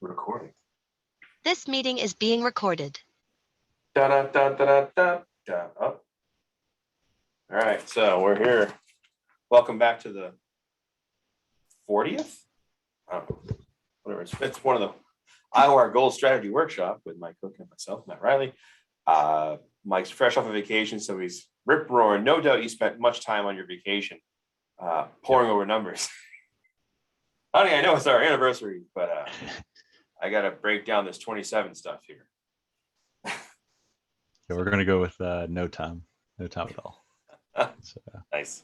We're recording. This meeting is being recorded. Da, da, da, da, da, da, da. Oh. All right, so we're here. Welcome back to the 40th. I don't know, whatever. It's one of the IWAR Gold Strategy Workshop with Mike Cook and myself, Matt Riley. Mike's fresh off of vacation, so he's rip roaring. No doubt you spent much time on your vacation pouring over numbers. Honey, I know it's our anniversary, but I got to break down this 27 stuff here. Yeah, we're going to go with no time at all. So, nice.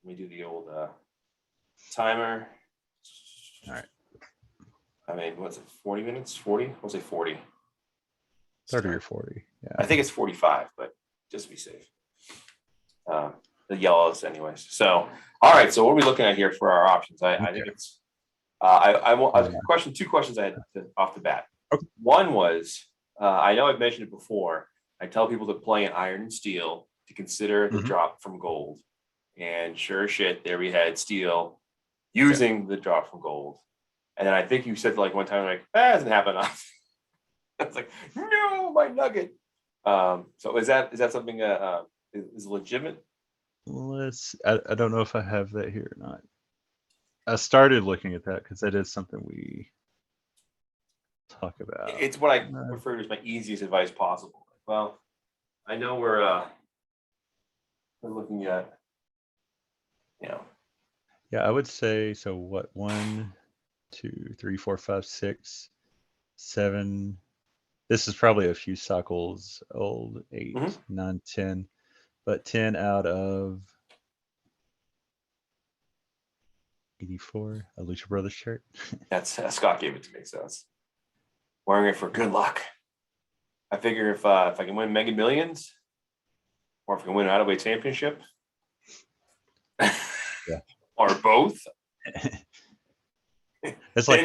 Let me do the old timer. all right. I mean, what's it, 40 minutes? 40? We'll say 40. 30 or 40. Yeah. I think it's 45, but just to be safe. The yellows anyways. So, all right. So what are we looking at here for our options? I think it's, two questions I had off the bat. Okay. One was, I know I've mentioned it before. I tell people to play in iron and steel to consider the drop from gold. And sure as shit, there we had steel using the drop from gold. And then I think you said like one time, like, that doesn't happen often. It's like, no, my nugget. So is that something is legitimate? I don't know if I have that here or not. I started looking at that because that is something we talk about. It's what I refer to as my easiest advice possible. Well, I know we're looking at, Yeah, I would say, so what, 1, 2, 3, 4, 5, 6, 7. This is probably a few cycles old, 8, 9, 10, but 10 out of 84, a Lucha Brothers shirt. That's Scott gave it to me, so it's wearing it for good luck. I figure if I can win Mega Millions, or if I can win an IWA Championship, Yeah, or both, it's like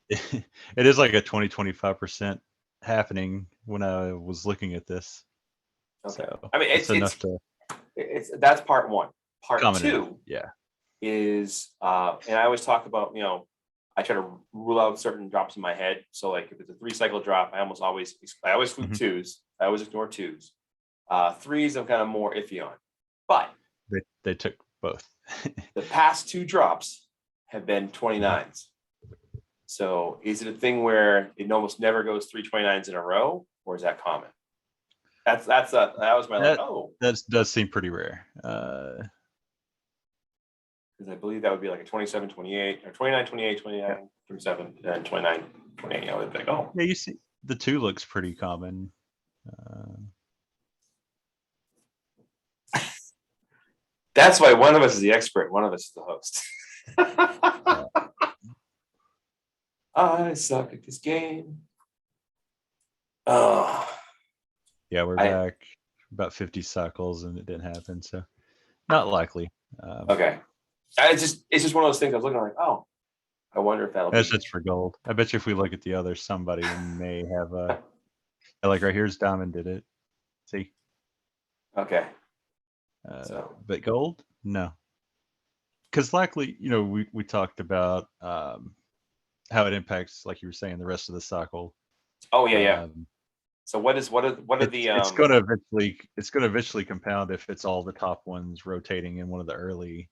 it is like a 20-25% happening when I was looking at this. Okay. So I mean, it's enough to. That's part one. Part two, yeah, is and I always talk about, I try to rule out certain drops in my head. So like if it's a 3-cycle drop, I always exclude twos. I always ignore twos. Threes I'm kind of more iffy on. But they took both. The past 2 drops have been 29s. So is it a thing where it almost never goes 3 29s in a row, or is that common? That was my that does seem pretty rare. Because I believe that would be like a 27 28 or 29 28 29 37 and 29 28. I would be like, oh yeah, you see the 2 looks pretty common. That's why one of us is the expert, one of us is the host. I suck at this game. Oh yeah, we're back about 50 cycles and it didn't happen, so not likely. Okay, it's just one of those things I was looking at like, oh, I wonder if that'll that's just for gold. I bet you if we look at the others, somebody may have like right here's Diamond did it. See? Okay. But gold, no, because likely, we talked about how it impacts, like you were saying, the rest of the cycle. Oh yeah. So what are the it's going to eventually compound if it's all the top ones rotating in one of the early,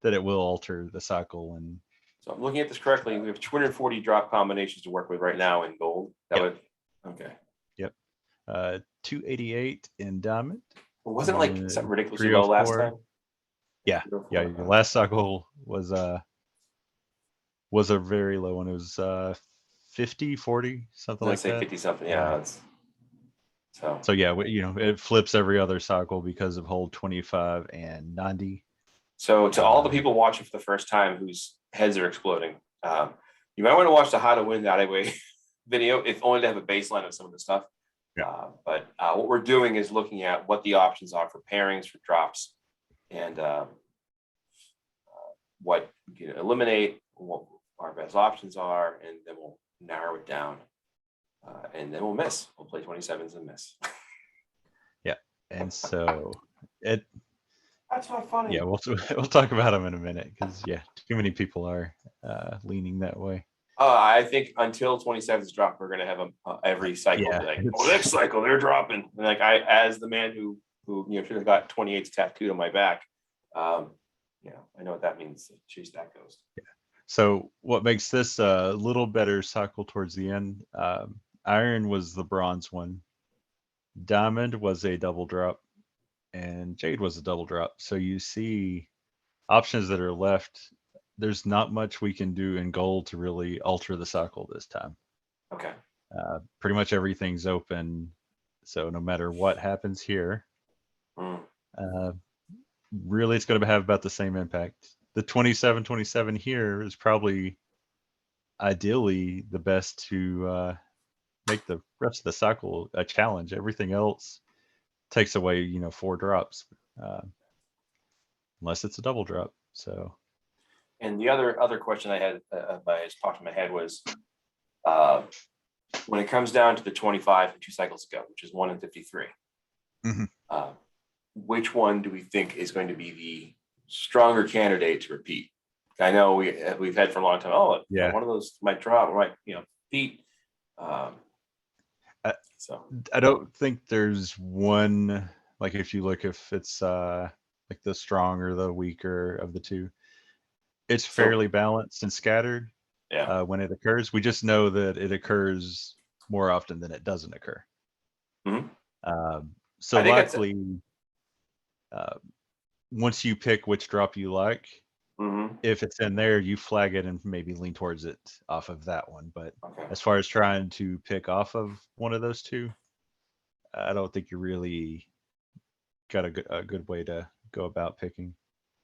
that it will alter the cycle. And so I'm looking at this correctly. We have 240 drop combinations to work with right now in gold. Okay. Yep. 288 in diamond. Well, wasn't it like something ridiculously low last time? Yeah. Your last cycle was a very low one. It was 50, 40, something like that. 50 something. Yeah. So yeah, it flips every other cycle because of hold 25 and 90. So to all the people watching for the first time whose heads are exploding, you might want to watch the How to Win the IWA video, if only to have a baseline of some of the stuff. Yeah. But what we're doing is looking at what the options are for pairings, for drops, and what we can eliminate, what our best options are, and then we'll narrow it down. And then we'll miss. We'll play 27s and miss. Yeah. And so that's not funny. Yeah, we'll talk about them in a minute because too many people are leaning that way. I think until 27's drop, we're gonna have every cycle Yeah, be like, it's- oh, next cycle they're dropping. And like as the man who should have got 28's tattooed on my back, I know what that means. Chase that ghost. So what makes this a little better cycle towards the end? Iron was the bronze one. Diamond was a double drop, and Jade was a double drop. So you see options that are left. There's not much we can do in gold to really alter the cycle this time. Okay. Pretty much everything's open. So no matter what happens here, really it's going to have about the same impact. The 27-27 here is probably ideally the best to make the rest of the cycle a challenge. Everything else takes away, 4 drops, unless it's a double drop. So. And the other question I had, just popped in my head was, when it comes down to the 25 and 2 cycles ago, which is 1 in 53, which one do we think is going to be the stronger candidate to repeat? I know we've had for a long time. Oh, yeah, one of those might drop, right? Repeat. So I don't think there's one, like if you look, if it's like the strong or the weaker of the two, it's fairly balanced and scattered. Yeah. When it occurs, we just know that it occurs more often than it doesn't occur. So likely, once you pick which drop you like, if it's in there, you flag it and maybe lean towards it off of that one. But as far as trying to pick off of one of those two, I don't think you really got a good way to go about picking.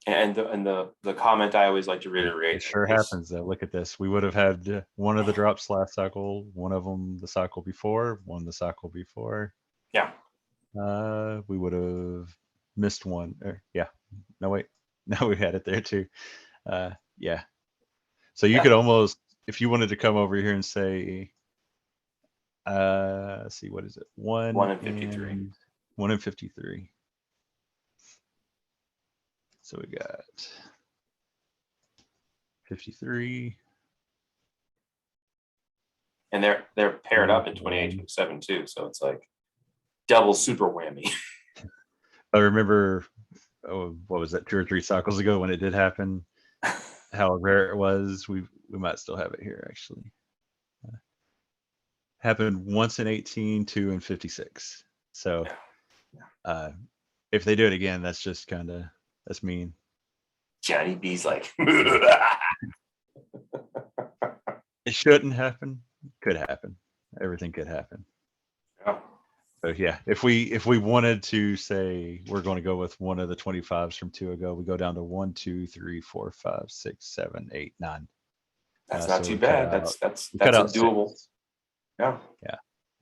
And the comment I always like to reiterate. It sure happens though. Look at this. We would have had one of the drops last cycle, one of them the cycle before, one the cycle before. Yeah. We would have missed one. Yeah. No, wait. No, we had it there too. Yeah. So you could almost, if you wanted to come over here and say, let's see, what is it? 1 in 53. 1 in 53. So we got 53. And they're paired up in 28-27 too. So it's like double super whammy. I remember, what was that, 2 or 3 cycles ago when it did happen, how rare it was. We might still have it here actually. Happened once in 18, 2 in 56. So if they do it again, that's just that's mean. Johnny B's like, it shouldn't happen. Could happen. Everything could happen. Yeah. So yeah, if we wanted to say we're going to go with one of the 25s from 2 ago, we go down to 1, 2, 3, 4, 5, 6, 7, 8, 9. That's not too bad. That's a doable. 6. Yeah. Yeah.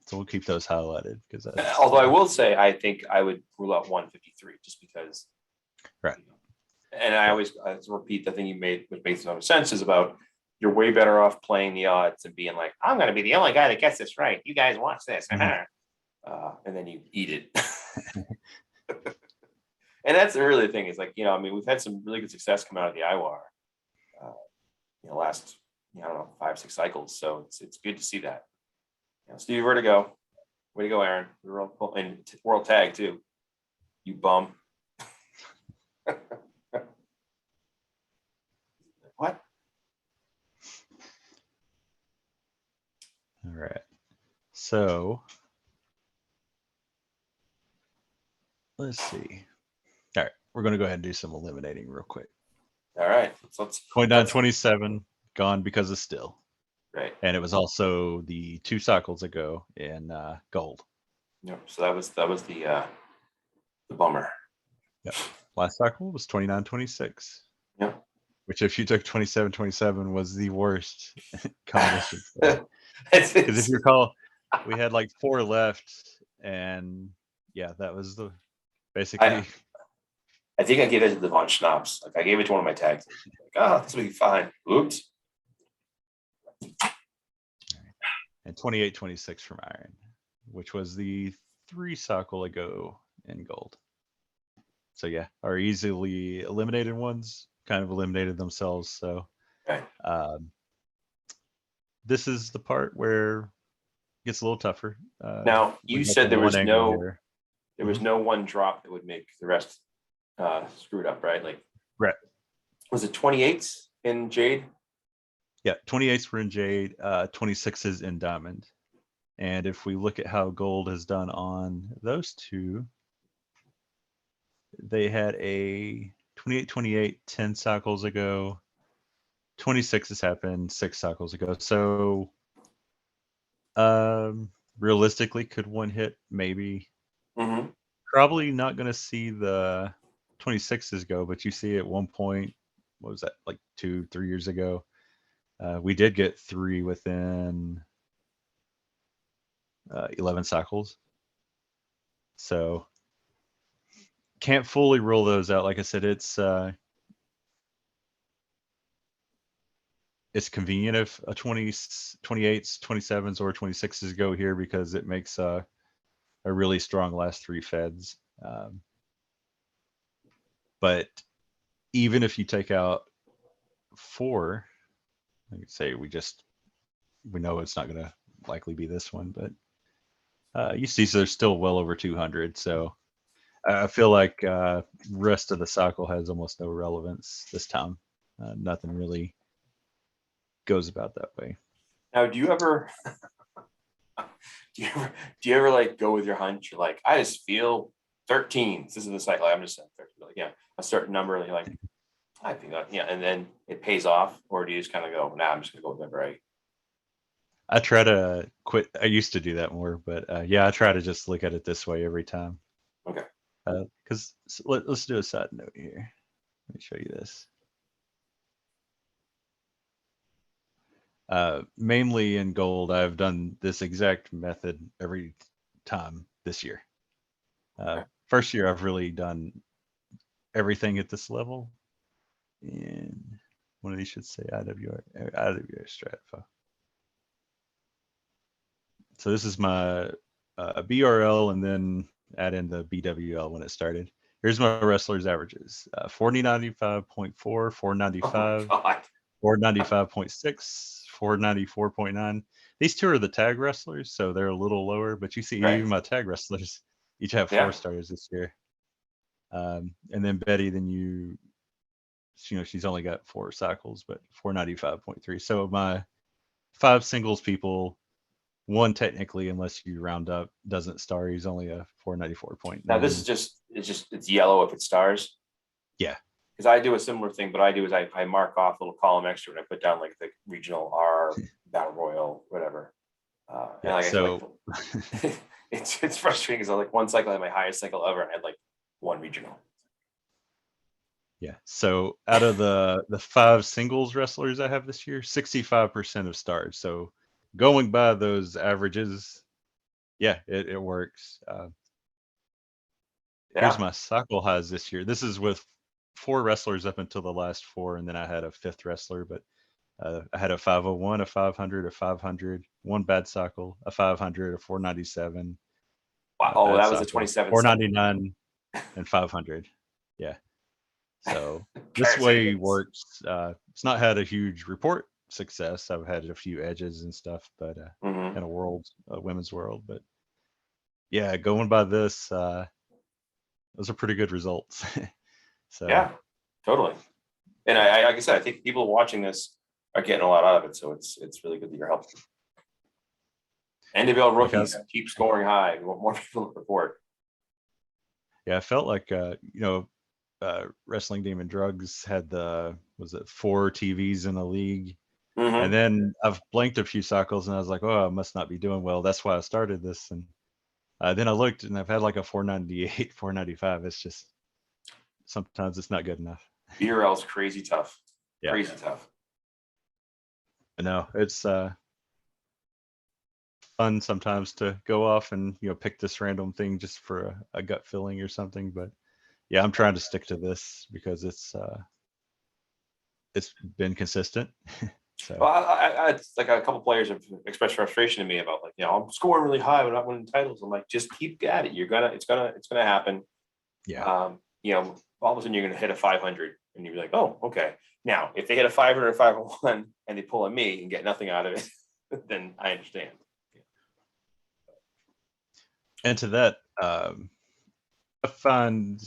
So we'll keep those highlighted because although I will say I think I would rule out 153 just because. Right. And I always repeat the thing you made, which makes no sense, is about you're way better off playing the odds and being like, I'm going to be the only guy that gets this right. You guys watch this. And then you eat it. And that's the really thing is like, we've had some really good success come out of the IWAR, last, 5, 6 cycles. So it's good to see that. Stevie Vertigo, way to go, Aaron. And World Tag too. You bum. What? All right. So let's see. All right, we're going to go ahead and do some eliminating real quick. All right. Let's 29-27 gone because of still. Right. And it was also the 2 cycles ago in gold. Yep. So that was the bummer. Yep. Last cycle was 29-26. Yeah. Which, if you took 27-27, was the worst combination. Because if you recall, we had like 4 left, and yeah, that was basically. I think I gave it to the Von Schnapps. Like I gave it to one of my tags. Like, this will be fine. Oops. And 28-26 from Iron, which was the 3 cycle ago in gold. So yeah, our easily eliminated ones kind of eliminated themselves. So this is the part where it gets a little tougher. Now, We you got said the there one was angle no here. there was no one drop that would make the rest screwed up, right? Like, Right. was it 28s in jade? Yeah, 28s were in jade, 26s in diamond. And if we look at how gold has done on those two, they had a 28-28 10 cycles ago. 26 has happened 6 cycles ago. So realistically, could one hit? Maybe. Mm-hmm. Probably not going to see the 26s go, but you see at one point, what was that, like 2-3 years ago? We did get 3 within 11 cycles. So can't fully roll those out. Like I said, it's convenient if a 28s, 27s, or 26s go here because it makes a really strong last 3 feds. But even if you take out 4, like say we know it's not going to likely be this one, but you see, so there's still well over 200. So I feel like rest of the cycle has almost no relevance this time. Nothing really goes about that way. Now, do you ever like go with your hunch? You're like, I just feel 13. This is the cycle. I'm just saying 13. Like, yeah, a certain number. And you're like, I think that, yeah, and then it pays off, or do you just kind of go, nah, I'm just gonna go with whatever I try to quit. I used to do that more, but yeah, I try to just look at it this way every time. Okay. Because let's do a side note here. Let me show you this. Mainly in gold, I've done this exact method every time this year. Okay. First year, I've really done everything at this level. And one of these should say IWA Strategy. So this is my BRL, and then add in the BWL when it started. Here's my wrestlers' averages: 495.4, 495, Oh my God. 495.6, 494.9. These two are the tag wrestlers, so they're a little lower. But you see, Right. even my tag wrestlers each have 4 Yeah. stars this year. And then Betty, then she's only got 4 cycles, but 495.3. So my 5 singles people, one technically, unless you round up, doesn't star. He's only a 494.9. Now this is it's yellow if it stars. Yeah. Because I do a similar thing, but I do is I mark off a little column extra and I put down like the regional R, battle royal, whatever. And like so like, it's frustrating because I like one cycle I had my highest cycle ever and I had like 1 regional. yeah. So out of the 5 singles wrestlers I have this year, 65% of stars. So going by those averages, yeah, it works. Here's my cycle highs this year. This is with 4 wrestlers up until the last 4, and then I had a 5th wrestler, but I had a 501, a 500, a 500, 1 bad cycle, a 500, a 497. Wow. Oh, that was cycle, a 27. 499 and 500. Yeah. So this way works. It's not had a huge report success. I've had a few edges and stuff, but in a women's world. But yeah, going by this, those are pretty good results. So yeah, totally. And I like I said, I think people watching this are getting a lot out of it. So it's really good that you're helping. NWL rookies keep scoring high. We want more people to report. Yeah, I felt like Wrestling Demon Drugs had 4 TVs in the league. Mm-hmm. And then I've blanked a few cycles and I was like, oh, I must not be doing well. That's why I started this. And then I looked and I've had like a 498, 495. It's just, sometimes it's not good enough. BRL's crazy tough. Yeah. Crazy tough. No, it's fun sometimes to go off and, pick this random thing just for a gut feeling or something. But yeah, I'm trying to stick to this because it's been consistent. So well, I it's like a couple players have expressed frustration to me about like, I'm scoring really high, but not winning titles. I'm like, just keep at it. It's gonna happen. yeah. All of a sudden you're gonna hit a 500 and you're like, oh, okay. Now, if they hit a 500 or 501 and they pull a me and get nothing out of it, then I understand. And to that, I find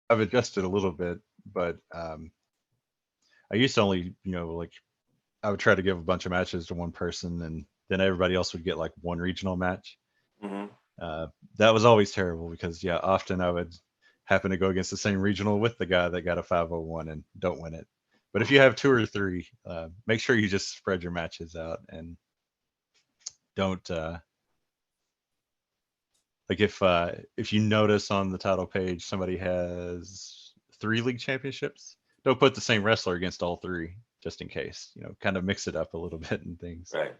I've adjusted a little bit, but I used to only, like I would try to give a bunch of matches to one person, and then everybody else would get like one regional match. Hmm. That was always terrible because yeah, often I would happen to go against the same regional with the guy that got a 501 and don't win it. But if you have two or three, make sure you just spread your matches out and don't like if you notice on the title page somebody has 3 league championships, don't put the same wrestler against all 3 just in case. Kind of mix it up a little bit and things. Right.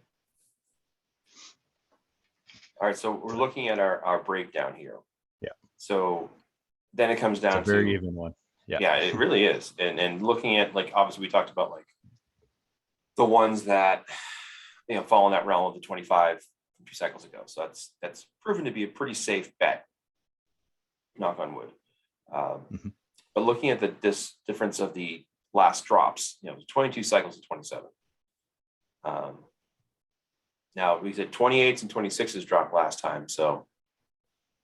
All right. So we're looking at our breakdown here. Yeah. So then it comes down It's a very to even one. Yeah. Yeah, it really is. And looking at, like, obviously we talked about like the ones that fall in that realm of the 25 from 2 cycles ago. So that's proven to be a pretty safe bet. Knock on wood. Mhm. But looking at this difference of the last drops, 22 cycles to 27. Now we said 28s and 26s dropped last time. So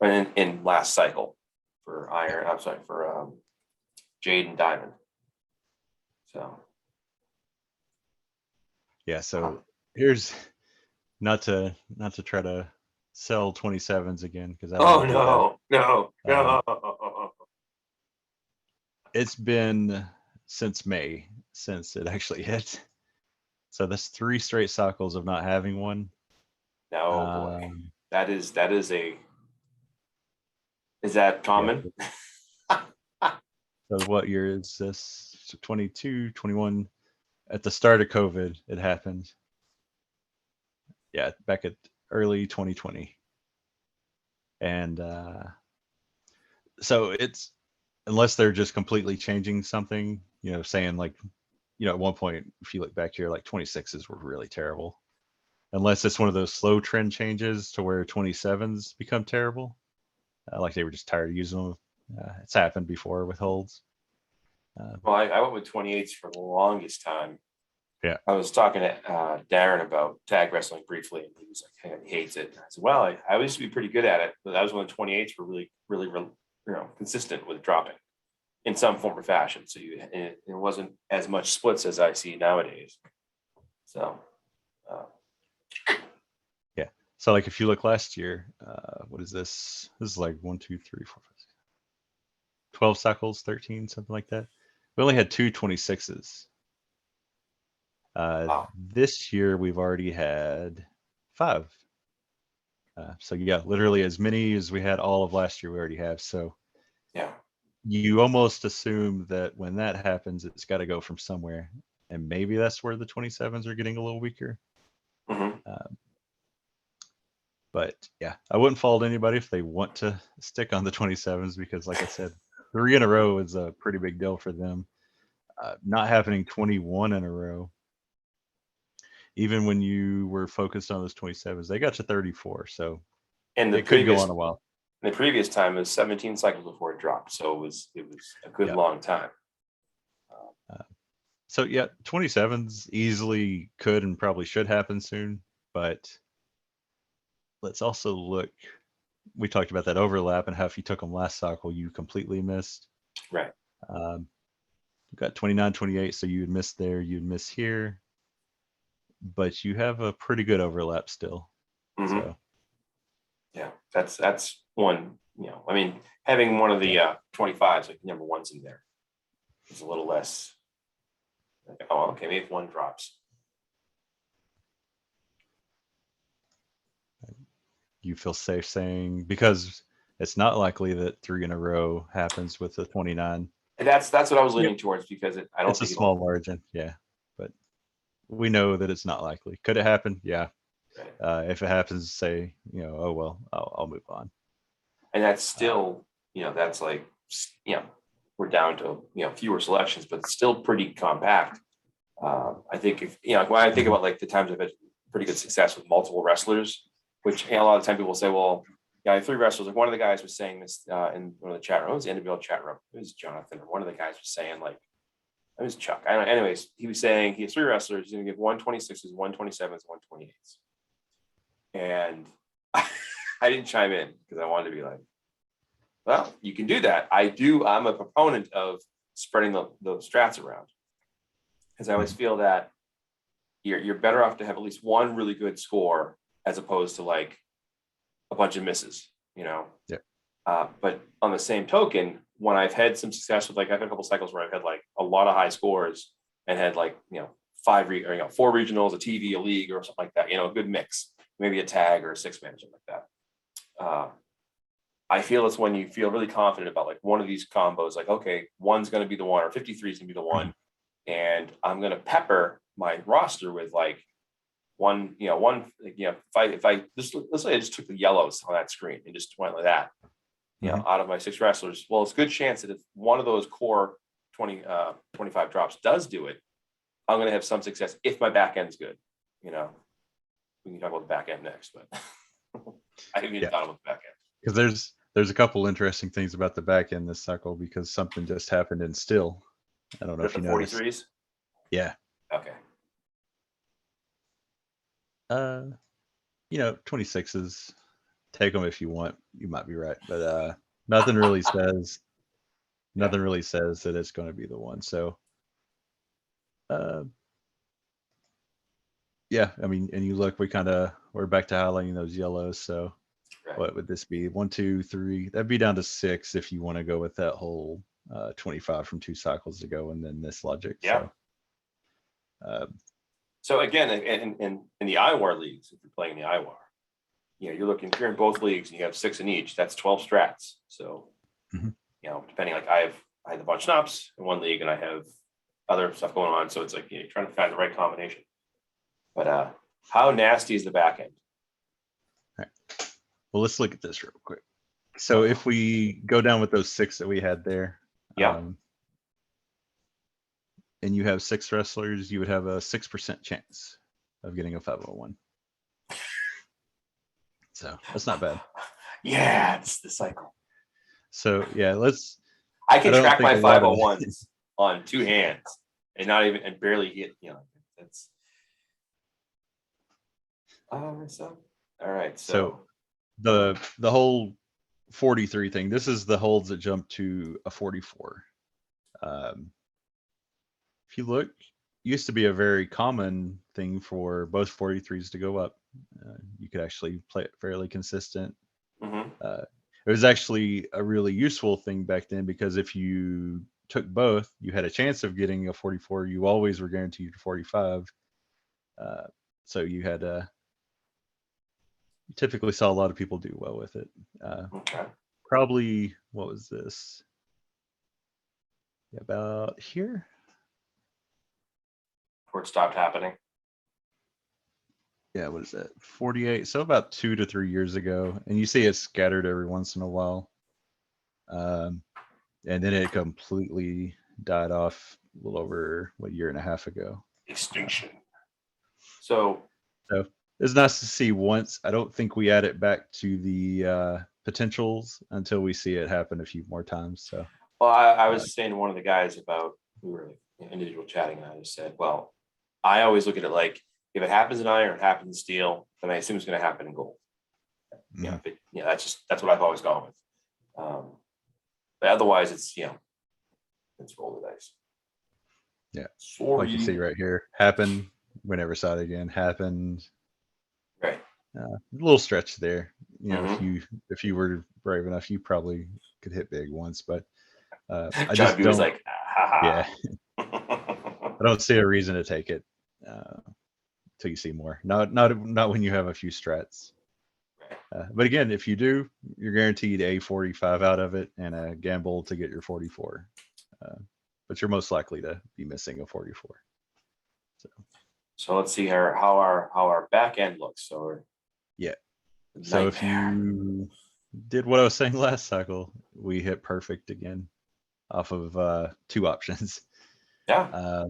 in last cycle for iron, I'm sorry, for jade and diamond. So Yeah, so here's not to try to sell 27s again because I don't oh want to do no, that. It's been since May since it actually hit. So that's 3 straight cycles of not having one. no boy. Is that common? So what year is this? So 22, 21. At the start of COVID, it happened. Yeah, back at early 2020. And so it's, unless they're just completely changing something, saying like, at one point, if you look back here, like 26s were really terrible. Unless it's one of those slow trend changes to where 27s become terrible. Like they were just tired of using them. It's happened before with holds. Well, I went with 28s for the longest time. Yeah. I was talking to Darren about tag wrestling briefly, and he was like, hey, he hates it. I said, well, I used to be pretty good at it, but that was when the 28s were really consistent with dropping in some form or fashion. So it wasn't as much splits as I see nowadays. So yeah. So like if you look last year, what is this? This is like 1, 2, 3, 4, 5, 6, 12 cycles, 13, something like that. We only had 2 26s. wow. This year we've already had 5. So yeah, literally as many as we had all of last year we already have. So Yeah. you almost assume that when that happens, it's got to go from somewhere, and maybe that's where the 27s are getting a little weaker. Mm-hmm. But yeah, I wouldn't fault anybody if they want to stick on the 27s because, like I said, 3 in a row is a pretty big deal for them. Not happening 21 in a row, even when you were focused on those 27s, they got to 34. So And it could go on a while. The previous time was 17 cycles before it dropped, so it was a good long time. So yeah, 27s easily could and probably should happen soon, but let's also look. We talked about that overlap and how if you took them last cycle, you completely missed. Right. You've got 29, 28, so you'd miss there, you'd miss here, but you have a pretty good overlap still. Mm-hmm. So yeah, that's one. I mean, having one of the 25s, like number ones in there, is a little less. Like, oh, okay, maybe if one drops. you feel safe saying, because it's not likely that 3 in a row happens with the 29. And that's what I was leaning towards, because I don't It's a think small margin, yeah, but we know that it's not likely. Could it happen? Yeah. Right. If it happens, say, oh well, I'll move on. And that's still, that's like, we're down to fewer selections, but it's still pretty compact. I think if when I think about like the times I've had pretty good success with multiple wrestlers, which a lot of time people will say, well, yeah, I have 3 wrestlers. Like one of the guys was saying this in one of the chat rooms, the individual chat room. It was Jonathan, or one of the guys was saying like It was Chuck. I don't know. Anyways, he was saying he has 3 wrestlers. He's going to give 126s, 127s, 128s. And I didn't chime in because I wanted to be like, well, you can do that. I'm a proponent of spreading the strats around, because I always feel that you're better off to have at least one really good score as opposed to like a bunch of misses, you know? Yeah. But on the same token, when I've had some success with, like, I've had a couple cycles where I've had like a lot of high scores and had like, 4 regionals, a TV, a league, or something like that, a good mix, maybe a tag or a 6-man, something like that. I feel it's when you feel really confident about like one of these combos, like, okay, one's going to be the one, or 53 is going to be the one. And I'm going to pepper my roster with like if I let's say I just took the yellows on that screen and just went like that, out of my 6 wrestlers, well, it's a good chance that if one of those core 25 drops does do it, I'm going to have some success if my back end's good. We can talk about the back end next, but I haven't even thought about the back end. Because there's a couple interesting things about the back end this cycle, because something just happened in Still. I don't know if you noticed. 43s. Yeah. Okay. 26s, take them if you want. You might be right, but nothing really says that it's going to be the one. So, yeah, I mean, and you look, we're back to highlighting those yellows. So, what would this be? 1, 2, 3. That'd be down to 6 if you want to go with that whole 25 from 2 cycles ago, and then this logic. Yeah. So again, in the IWAR leagues, if you're playing the IWAR, if you're in both leagues and you have 6 in each, that's 12 strats. So, depending, like I had a bunch of snups in one league and I have other stuff going on. So it's like, you're trying to find the right combination. But how nasty is the back end? All right. Well, let's look at this real quick. So if we go down with those 6 that we had there, and you have 6 wrestlers, you would have a 6% chance of getting a 501. So that's not bad. Yeah, it's the cycle. So yeah, I can track my 501s on 2 hands and barely hit. That's. So all right. So the whole 43 thing. This is the holds that jump to a 44. If you look, used to be a very common thing for both 43s to go up. You could actually play it fairly consistent. It was actually a really useful thing back then, because if you took both, you had a chance of getting a 44. You always were guaranteed a 45. So you had you typically saw a lot of people do well with it. Probably, what was this? About here? Where it stopped happening. Yeah, what is that? 48. So about 2 to 3 years ago, and you see it scattered every once in a while, and then it completely died off a little over a year and a half ago. Extinction. So it's nice to see once. I don't think we add it back to the potentials until we see it happen a few more times. So, well, I was saying to one of the guys about, we were individual chatting, and I just said, well, I always look at it like, if it happens in iron, it happens in steel, then I assume it's going to happen in gold. That's what I've always gone with. But otherwise, it's it's roll the dice. Yeah, sorry. Like you see right here, happened. We never saw it again. Happened. Right. A little stretch there. If you were brave enough, you probably could hit big once. But I just don't. Like, yeah. I don't see a reason to take it till you see more. Not when you have a few strats. But again, if you do, you're guaranteed a 45 out of it and a gamble to get your 44. But you're most likely to be missing a 44. So let's see how our back end looks. So if you did what I was saying last cycle, we hit perfect again off of 2 options. Yeah.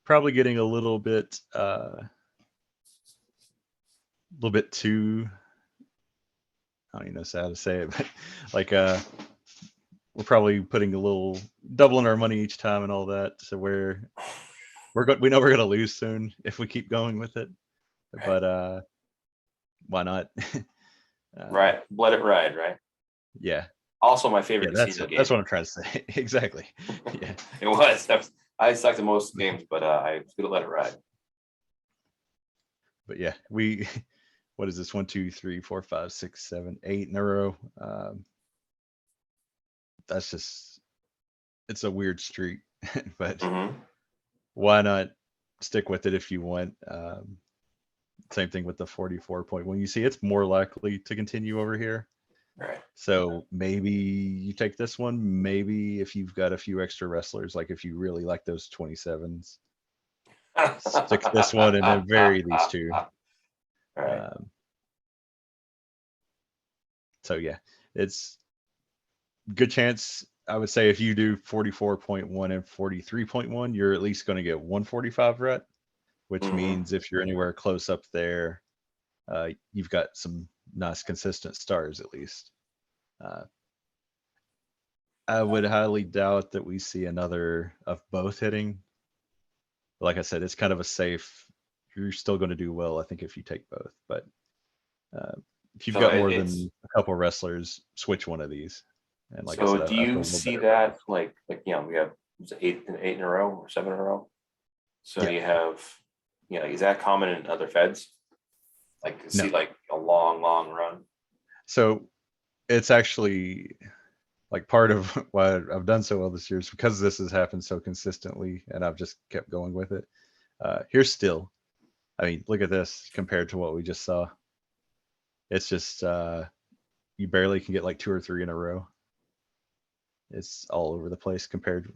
Probably getting a little bit too, I don't even know how to say it, but like we're probably putting a little doubling our money each time and all that. So we know we're gonna lose soon if we keep going with it. Right. But why not? Right. Let it ride. Right. Yeah. Also, my Yeah, favorite that's casino it. game. That's what I'm trying to say. Exactly. Yeah. It was. I sucked at most games, but I was gonna let it ride. But yeah, what is this? 1, 2, 3, 4, 5, 6, 7, 8 in a row. That's just, it's a weird streak, but Mm-hmm. why not stick with it if you want? Same thing with the 44.1. You see, it's more likely to continue over here. Right. So maybe you take this one. Maybe if you've got a few extra wrestlers, like if you really like those 27s, stick this one and then vary these two. Right. So yeah, it's good chance. I would say if you do 44.1 and 43.1, you're at least going to get 145 rut, which Mm-hmm. means if you're anywhere close up there, you've got some nice consistent stars at least. I would highly doubt that we see another of both hitting. Like I said, it's kind of a safe. You're still going to do well, I think, if you take both. But if you've So got more it's than a couple wrestlers, switch one of these. And like I so said, do I feel a you little see better about that like we have was it eight in a row or 7 in a row? So Yeah. you have is that common in other feds? Like to see No. like a long run. So it's actually like part of why I've done so well this year is because this has happened so consistently, and I've just kept going with it. Here's still, I mean, look at this compared to what we just saw. It's just you barely can get like 2 or 3 in a row. It's all over the place compared.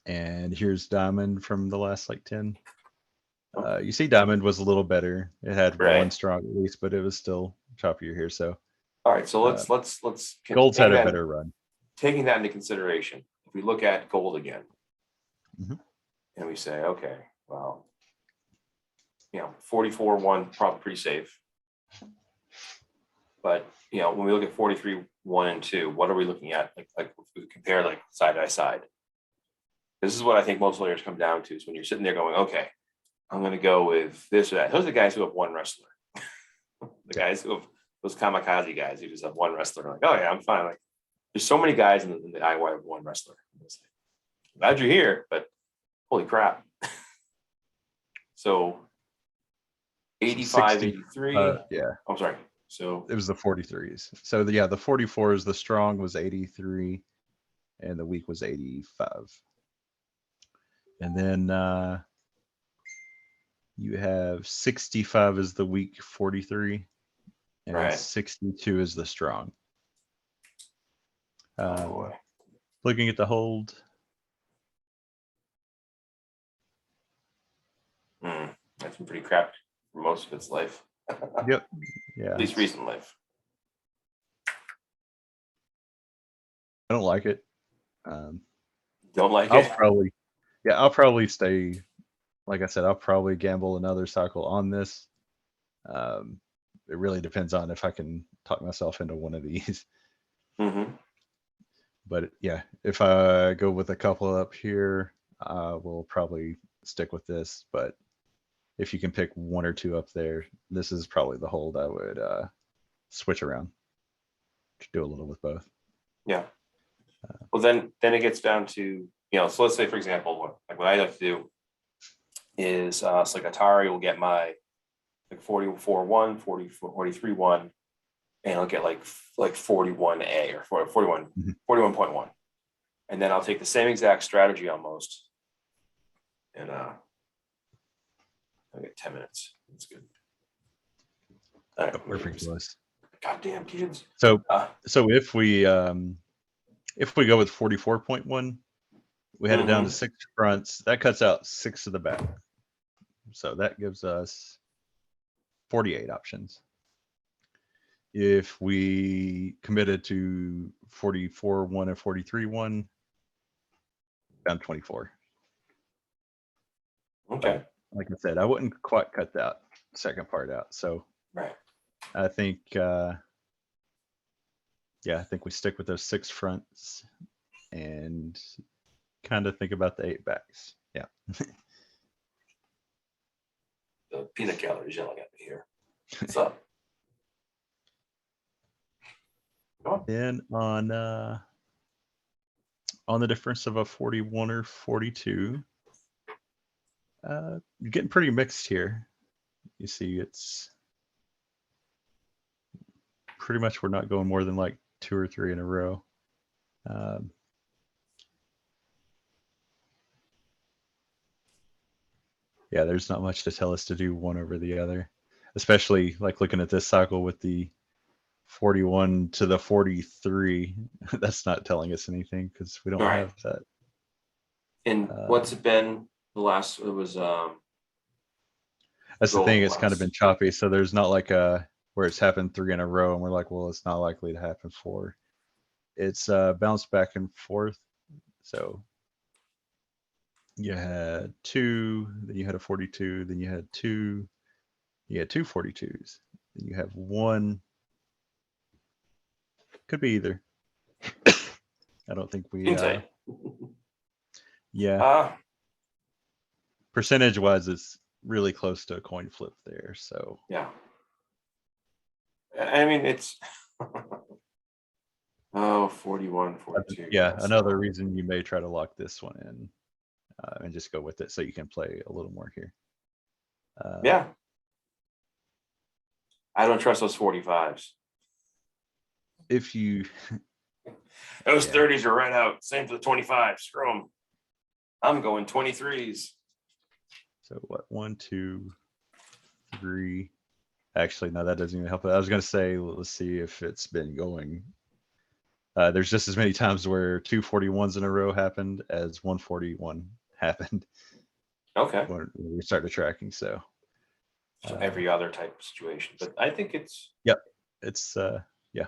And here's Diamond from the last like 10. You see, Diamond was a little better. It had Right. one strong at least, but it was still choppier here. So All right, so let's Gold's had a taking that- better run. taking that into consideration. If we look at gold again, Mhm. and we say, okay, well, 44-1 probably pretty safe. But when we look at 43-1 and 2, what are we looking at? Like if we compare like side by side. This is what I think most players come down to is when you're sitting there going, okay, I'm going to go with this or that. Those are the guys who have one wrestler. The guys who have those kamikaze guys who just have one wrestler. Like, oh yeah, I'm fine. Like, there's so many guys in the IWA who have one wrestler. Glad you're here, but holy crap. So 85, 83. Yeah. I'm sorry. So it was the 43s. So the 44s, the strong was 83 and the weak was 85. And then you have 65 is the weak 43 and right. 62 is the strong. Oh boy. Looking at the hold. That's been pretty crap for most of its life. Yep. Yeah. At least recent life. I don't like it. Don't like I'll it? I'll probably stay. Like I said, I'll probably gamble another cycle on this. It really depends on if I can talk myself into one of these. Mm-hmm. But yeah, if I go with a couple up here, we'll probably stick with this. But if you can pick 1 or 2 up there, this is probably the hold I would switch around to do a little with both. Yeah. Well, then it gets down to, so let's say, for example, what I like to do is, so like Atari will get my like 44-1, 43-1, and I'll get like 41A or 41, 41.1. And then I'll take the same exact strategy almost. And I'll get 10 minutes. That's good. All right, Perfect close. Goddamn kids. So if we go with 44.1, we had it down to 6 fronts. That cuts out 6 of the back. So that gives us 48 options. If we committed to 44-1 and 43-1, down 24. Okay. But like I said, I wouldn't quite cut that second part out. So right. I think yeah, I think we stick with those 6 fronts and kind of think about the 8 backs. Yeah. The peanut gallery is yelling at me here. What's up? Go on. Then on the difference of a 41 or 42, you're getting pretty mixed here. You see, it's pretty much we're not going more than like 2 or 3 in a row. Yeah, there's not much to tell us to do one over the other, especially like looking at this cycle with the 41 to the 43. That's not telling us anything because we don't Right. have that. And what's it been the last? It was That's the gold thing. It's kind of last. been choppy. So there's not like a where it's happened 3 in a row, and we're like, well, it's not likely to happen 4. It's bounced back and forth. So you had 2, then you had a 42, then you had 2, you had 2 42s, then you have 1. Could be either. I don't think we. Inside. Yeah. Percentage wise, it's really close to a coin flip there. So Yeah. I mean, it's 41, 42. yeah, That's another reason you may try to lock this one in and just go with it so you can play a little more here. Yeah. I don't trust those 45s. If you Those 30s are right out. Same for the 25s. Screw them. I'm going 23s. So what? 1, 2, 3. Actually, no, that doesn't even help. I was going to say, let's see if it's been going. There's just as many times where 2 41s in a row happened as 141 happened. Okay. When we started tracking. So every other type of situation. But I think it's. Yep. It's, yeah,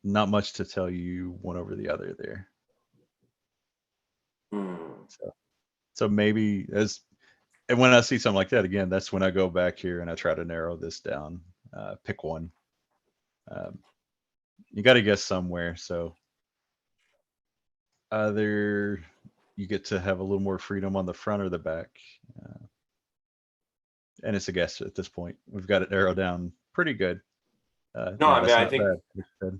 not much to tell you one over the other there. So maybe and when I see something like that, again, that's when I go back here and I try to narrow this down, pick one. You got to guess somewhere. So either you get to have a little more freedom on the front or the back. And it's a guess at this point. We've got it narrowed down pretty good. No, I mean, I think. Bad.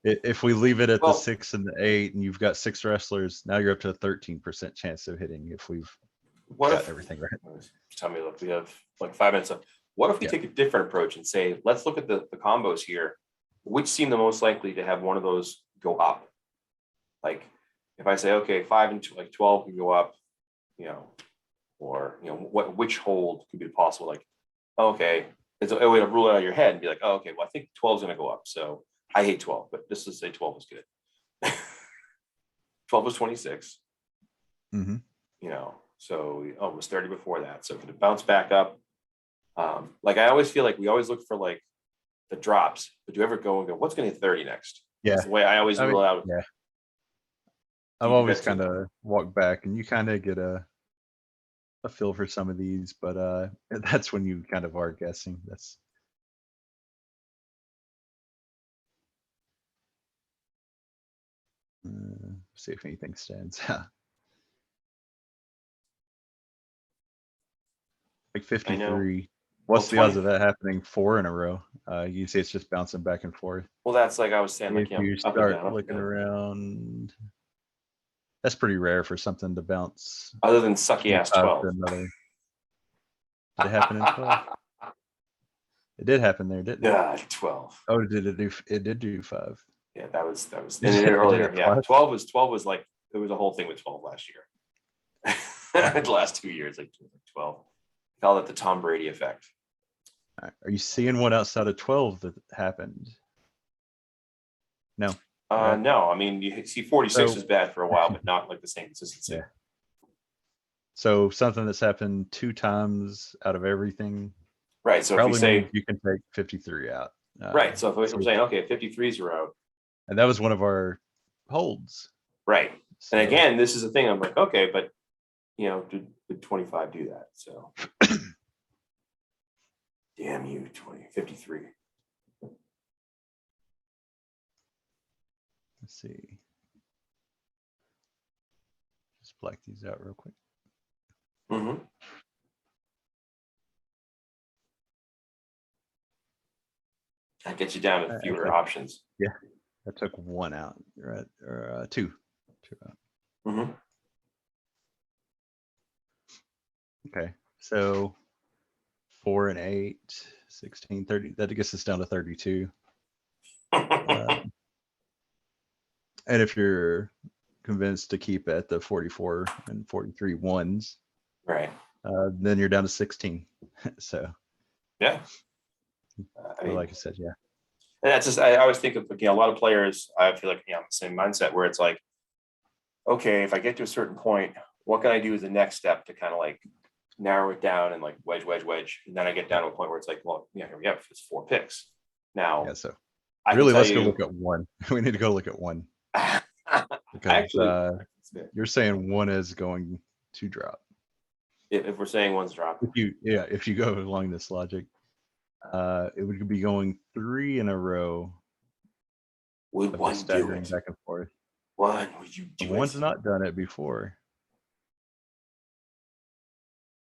If we leave it at Well, the 6 and the 8 and you've got 6 wrestlers, now you're up to a 13% chance of hitting if we've got everything right. Tell me, look, we have like 5 minutes. What if we take a different approach and say, let's look at the combos here. Which seem the most likely to have one of those go up? Like if I say, okay, 5 and 2, like 12 can go up, or which hold could be possible? Like, okay, it's a way to rule it out of your head and be like, oh, okay, well, I think 12 is going to go up. So I hate 12, but just to say 12 is good. 12 was 26. Mm-hmm. So it was 30 before that. So could it bounce back up? Like I always feel like we always look for like the drops, but do you ever go and go, what's going to hit 30 next? Yeah. That's the way I always rule out. Yeah. I've always kind of walked back and you kind of get a feel for some of these, but that's when you kind of are guessing. That's see if anything stands out. Like 53. What's the odds of that happening 4 in a row? You see it's just bouncing back and forth. Well, that's like I was saying, like, if you start looking around, that's pretty rare for something to bounce. Other than sucky ass 12. Did it happen in 12? It did happen there, didn't it? Yeah, 12. Oh, it did do 5. Yeah, that was earlier. Yeah, 12 was like there was a whole thing with 12 last year. The last 2 years, like 12. Call it the Tom Brady effect. Are you seeing one outside of 12 that happened? No. No, I mean you see 46 was bad for a while, but not like the same consistency. Yeah. So something that's happened 2 times out of everything. Right. So if we say you can take 53 out. Right. So if I'm saying, okay, 53s are out. And that was one of our holds. Right. So, and again, this is the thing. I'm like, okay, but did 25 do that? So damn you, 53. Let's see. Just black these out real quick. Mm-hmm. That gets you down to fewer options. Yeah, I took one out, right? Or two out. Mm-hmm. Okay, so 4 and 8, 16, 30. That gets us down to 32. And if you're convinced to keep at the 44 and 43 ones, Right. then you're down to 16. So yeah, I mean, like I said, yeah. And that's just, I always think of, a lot of players, I feel like, the same mindset where it's like, okay, if I get to a certain point, what can I do as the next step to kind of like narrow it down and like wedge. And then I get down to a point where it's like, well, yeah, here we have, it's 4 picks. Now, Yeah, so I really, can let's tell go you, look at one. We need to go look at one. Because actually, you're saying one is going to drop. if we're saying one's dropping. If you go along this logic, it would be going 3 in a row. Would one do staggering it? back and forth. One, would you do One's it? not done it before.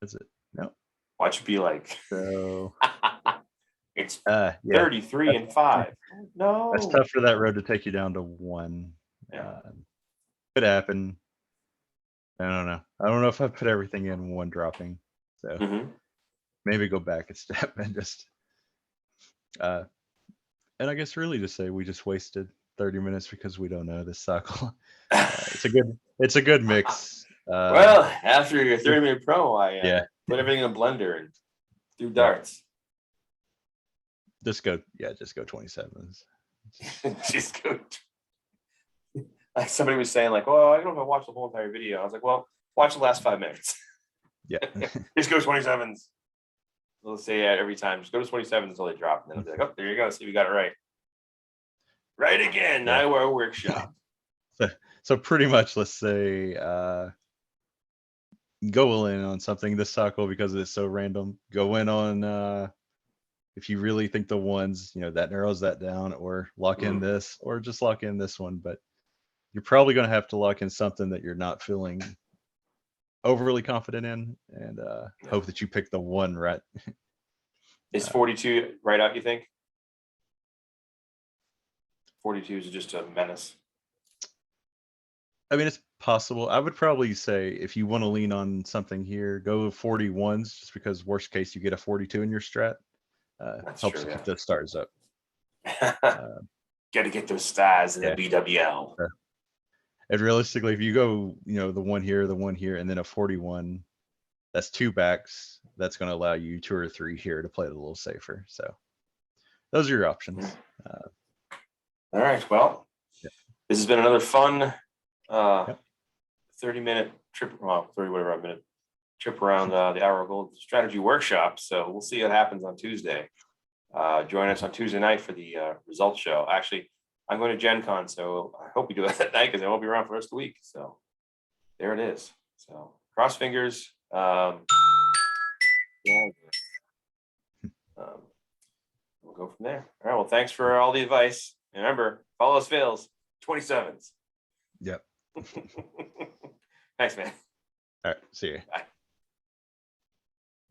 Is it? No. Watch it be like, So it's yeah, 33 and 5. No. That's tough for that road to take you down to 1. Yeah. Could happen. I don't know. I don't know if I put everything in one dropping. So Mm-hmm. maybe go back a step and just and I guess really to say we just wasted 30 minutes because we don't know this cycle. It's a good mix. Well, after your 30-minute promo, I yeah. put everything in a blender and threw darts. Just go 27s. Just go. Like somebody was saying, like, "Oh, I don't know if I watched the whole entire video." I was like, "Well, watch the last 5 minutes." Yeah. Just go 27s. They'll say that every time. Just go to 27s until they drop, and then I'll be like, "Oh, there you go. See, we got it right. Right again." Yeah. IWAR Workshop. So pretty much, let's say go in on something this cycle because it's so random. Go in on if you really think the ones, that narrows that down, or lock in this, or just lock in this one. But you're probably going to have to lock in something that you're not feeling overly confident in, and hope that you pick the one right. Is 42 right out, you think? 42 is just a menace. I mean, it's possible. I would probably say if you want to lean on something here, go 41s, just because worst case you get a 42 in your strat. Helps true, keep those stars up. Got to get those stars in the BWL. And realistically, if you go, the one here, and then a 41, that's 2 backs. That's going to allow you 2 or 3 here to play it a little safer. So those are your options. All right. Well, this has been another fun 30-minute trip, 30 whatever minute trip around the IWAR Gold Strategy Workshop. So we'll see what happens on Tuesday. Join us on Tuesday night for the results show. Actually, I'm going to Gen Con, so I hope you do it that night because I won't be around for the rest of the week. So there it is. So cross fingers. We'll go from there. All right. Well, thanks for all the advice. And remember, follow us fails 27s. Yep. Thanks, man. All right. See you. Bye.